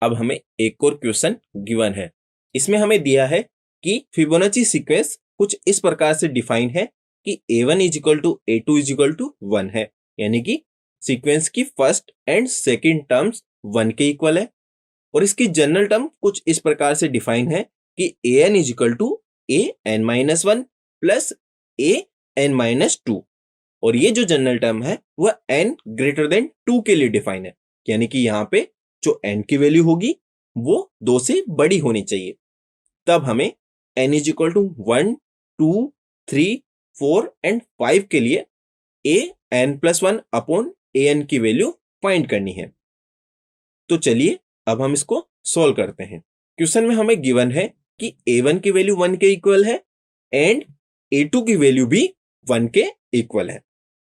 अब हमें एक और क्वेश्चन गिवन है। इसमें हमें दिया है कि फिबोनाची सीक्वेंस कुछ इस प्रकार से डिफाइन है कि a1 is equal to a2 is equal to 1 है, यानी कि सीक्वेंस की फर्स्ट एंड सेकंड टर्म्स 1 के इक्वल है। और इसकी जनरल टर्म कुछ इस प्रकार से डिफाइन है कि an is equal to an-1 plus an-2। और ये जो जनरल टर्म है वह n ग्रेटर देन 2 के लिए डिफाइन है, यानी कि यहाँ पे जो n की वैल्यू होगी वो 2 से बड़ी होनी चाहिए। तब हमें n is equal to 1, 2, 3, 4 and 5 के लिए an+1 अपॉन an की वैल्यू फाइंड करनी है। तो चलिए अब हम इसको सॉल्व करते हैं। क्वेश्चन में हमें गिवन है कि a1 की वैल्यू 1 के इक्वल है एंड a2 की वैल्यू भी 1 के इक्वल है।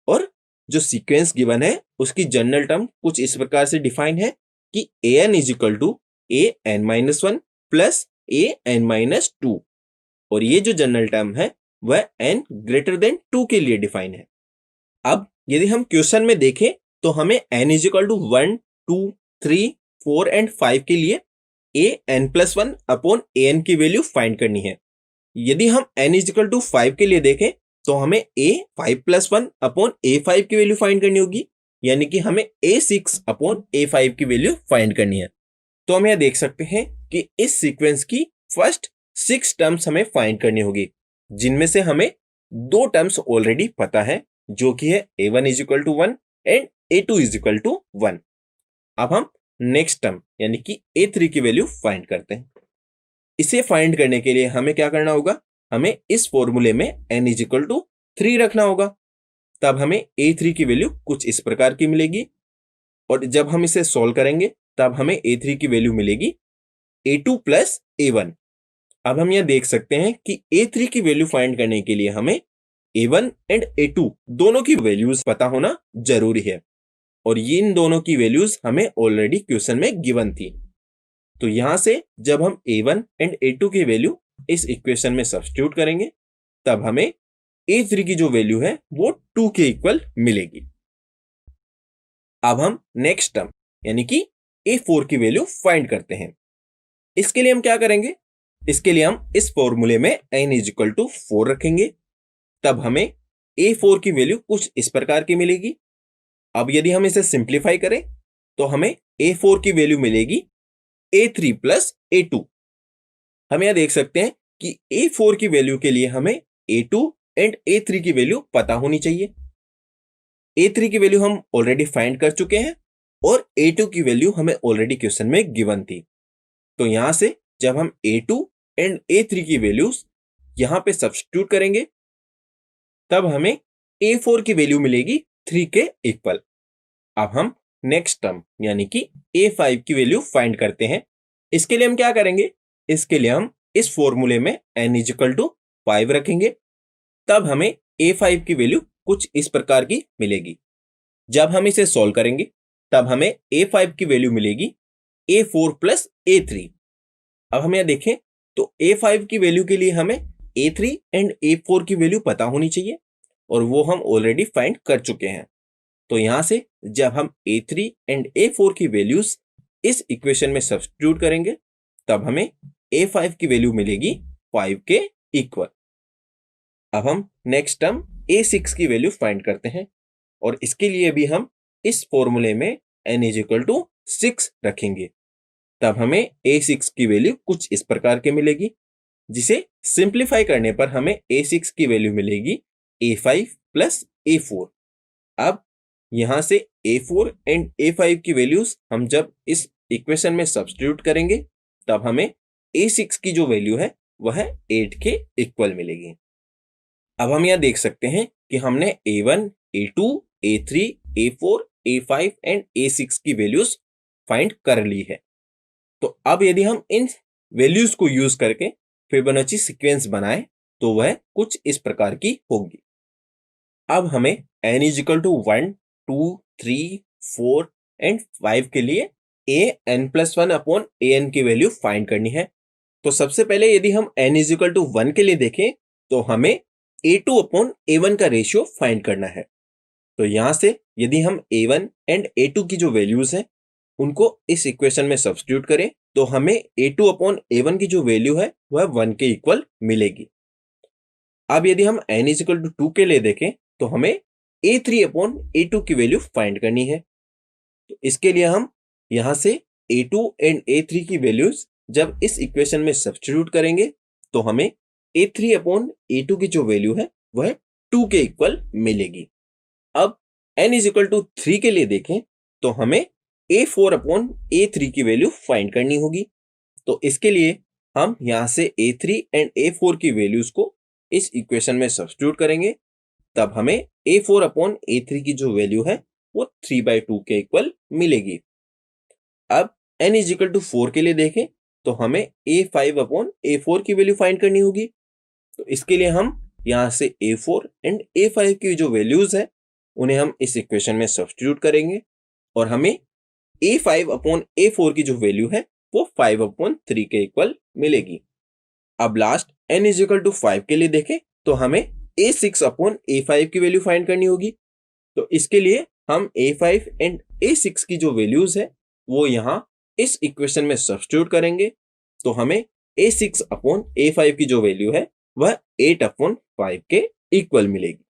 और जो सीक्वेंस गिवन है उसकी जनरल टर्म कुछ इस प्रकार से डिफाइन है कि an is equal to an-1 plus an-2। और ये जो जनरल टर्म है वह n ग्रेटर देन 2 के लिए डिफाइन है। अब यदि हम क्वेश्चन में देखें तो हमें n is equal to 1, 2, 3, 4 and 5 के लिए an+1 अपॉन an की वैल्यू फाइंड करनी है। यदि हम n इज इक्वल टू 5 के लिए देखें तो हमें a5+1 अपॉन a5 की वैल्यू फाइंड करनी होगी, यानी कि हमें a6 अपॉन a5 की वैल्यू फाइंड करनी है। तो हम यह देख सकते हैं कि इस सीक्वेंस की फर्स्ट 6 टर्म्स हमें फाइंड करनी होगी, जिनमें से हमें 2 टर्म्स ऑलरेडी पता है, जो कि है a1 is equal to 1 and a2 is equal to 1। अब हम नेक्स्ट टर्म यानी कि a3 की वैल्यू फाइंड करते हैं। इसे फाइंड करने के लिए हमें क्या करना होगा, हमें इस फॉर्मूले में n इज इक्वल टू 3 रखना होगा। तब हमें a3 की वैल्यू कुछ इस प्रकार की मिलेगी। और जब हम इसे सॉल्व करेंगे तब हमें a3 की वैल्यू मिलेगी a2 प्लस a1। अब हम यह देख सकते हैं कि a3 की वैल्यू फाइंड करने के लिए हमें a1 एंड a2 दोनों की वैल्यूज पता होना जरूरी है। और इन दोनों की वैल्यूज हमें ऑलरेडी क्वेश्चन में गिवन थी। तो यहां से जब हम a1 एंड a2 की वैल्यू इस इक्वेशन में सब्स्टिट्यूट करेंगे तब हमें a3 की जो वैल्यू है वो 2 के इक्वल मिलेगी। अब हम नेक्स्ट टर्म यानी कि a4 की वैल्यू फाइंड करते हैं। इसके लिए हम क्या करेंगे, इसके लिए हम इस फॉर्मूले में n इज इक्वल टू 4 रखेंगे। तब हमें a4 की वैल्यू कुछ इस प्रकार की मिलेगी। अब यदि हम इसे सिंप्लीफाई करें तो हमें a4 की वैल्यू मिलेगी a3 प्लस a2। हम यह देख सकते हैं कि a4 की वैल्यू के लिए हमें a2 एंड a3 की वैल्यू पता होनी चाहिए। a3 की वैल्यू हम ऑलरेडी फाइंड कर चुके हैं और a2 की वैल्यू हमें ऑलरेडी क्वेश्चन में गिवन थी। तो यहां से जब हम a2 एंड a3 की वैल्यूज यहां पे सब्स्टिट्यूट करेंगे तब हमें a4 की वैल्यू मिलेगी 3 के इक्वल। अब हम नेक्स्ट टर्म यानी कि a5 की वैल्यू फाइंड करते हैं। इसके लिए हम क्या करेंगे, इसके लिए हम इस फॉर्मूले में n इज इक्वल टू 5 रखेंगे। तब हमें a5 की वैल्यू कुछ इस प्रकार की मिलेगी। जब हम इसे सॉल्व करेंगे तब हमें a5 की वैल्यू मिलेगी a4 प्लस a3। अब हम यह देखें तो a5 की वैल्यू के लिए हमें a3 एंड a4 की वैल्यू पता होनी चाहिए और वो हम ऑलरेडी फाइंड कर चुके हैं। तो यहां से जब हम a3 एंड a4 की वैल्यूज इस इक्वेशन में सब्स्टिट्यूट करेंगे तब हमें a5 की वैल्यू मिलेगी 5 के इक्वल। अब हम नेक्स्ट टर्म a6 की वैल्यू फाइंड करते हैं और इसके लिए भी हम इस फॉर्मूले में n इज इक्वल टू 6 रखेंगे। तब हमें a6 की वैल्यू कुछ इस प्रकार के मिलेगी, जिसे सिंप्लीफाई करने पर हमें a6 की वैल्यू मिलेगी a5 प्लस a4। अब यहां से a4 एंड a5 की वैल्यूज हम जब इस इक्वेशन में सब्स्टिट्यूट करेंगे तब हमें a6 की जो वैल्यू है वह 8 के इक्वल मिलेगी। अब हम यह देख सकते हैं कि हमने a1, a2, a3, a4, a5 and a6 की वैल्यूज फाइंड कर ली है। तो अब यदि हम इन वैल्यूज को यूज करके फिबोनाची सीक्वेंस बनाएं तो वह कुछ इस प्रकार की होगी। अब हमें n is equal to 1, 2, 3, 4 and 5 के लिए an+1 अपॉन an की वैल्यू फाइंड करनी है। तो सबसे पहले यदि हम n इज इक्वल टू 1 के लिए देखें तो हमें a2 अपॉन a1 का रेशियो फाइंड करना है। तो यहां से यदि हम a1 एंड a2 की जो वैल्यूज हैं उनको इस इक्वेशन में सब्स्टिट्यूट करें तो हमें A2 अपॉन A1 की जो वैल्यू है वह 1 के इक्वल मिलेगी। अब यदि हम n इज इक्वल टू 2 के लिए देखें तो हमें A3 अपॉन A2 की वैल्यू फाइंड करनी है। तो इसके लिए हम यहां से A2 एंड A3 की वैल्यूज जब इस इक्वेशन में सब्स्टिट्यूट करेंगे तो हमें A3 अपॉन A2 की जो वैल्यू है वह 2 के इक्वल मिलेगी। अब n इज इक्वल टू 3 के लिए देखें तो हमें A4 अपॉन A3 की वैल्यू फाइंड करनी होगी। तो इसके लिए हम यहां से A3 एंड A4 की वैल्यूज को इस इक्वेशन में सब्स्टिट्यूट करेंगे, तब हमें A4 अपॉन A3 की जो वैल्यू है वो 3/2 के इक्वल मिलेगी। अब n इज इक्वल टू 4 के लिए देखें तो हमें A5 अपॉन A4 की वैल्यू फाइंड करनी होगी। तो इसके लिए हम यहां से A4 एंड A5 की जो वैल्यूज है उन्हें हम इस इक्वेशन में सब्स्टिट्यूट करेंगे और हमें A5 अपॉन A4 की जो वैल्यू है वो 5 अपॉन 3 के इक्वल मिलेगी। अब last n is equal to 5 के लिए देखें तो हमें A6 अपॉन A5 की वैल्यू फाइंड करनी होगी। तो इसके लिए हम A5 एंड A6 की जो वैल्यूज है वो यहाँ इस इक्वेशन में सब्स्टिट्यूट करेंगे तो हमें A6 अपॉन A5 की जो वैल्यू है वह 8 अपॉन 5 के इक्वल मिलेगी।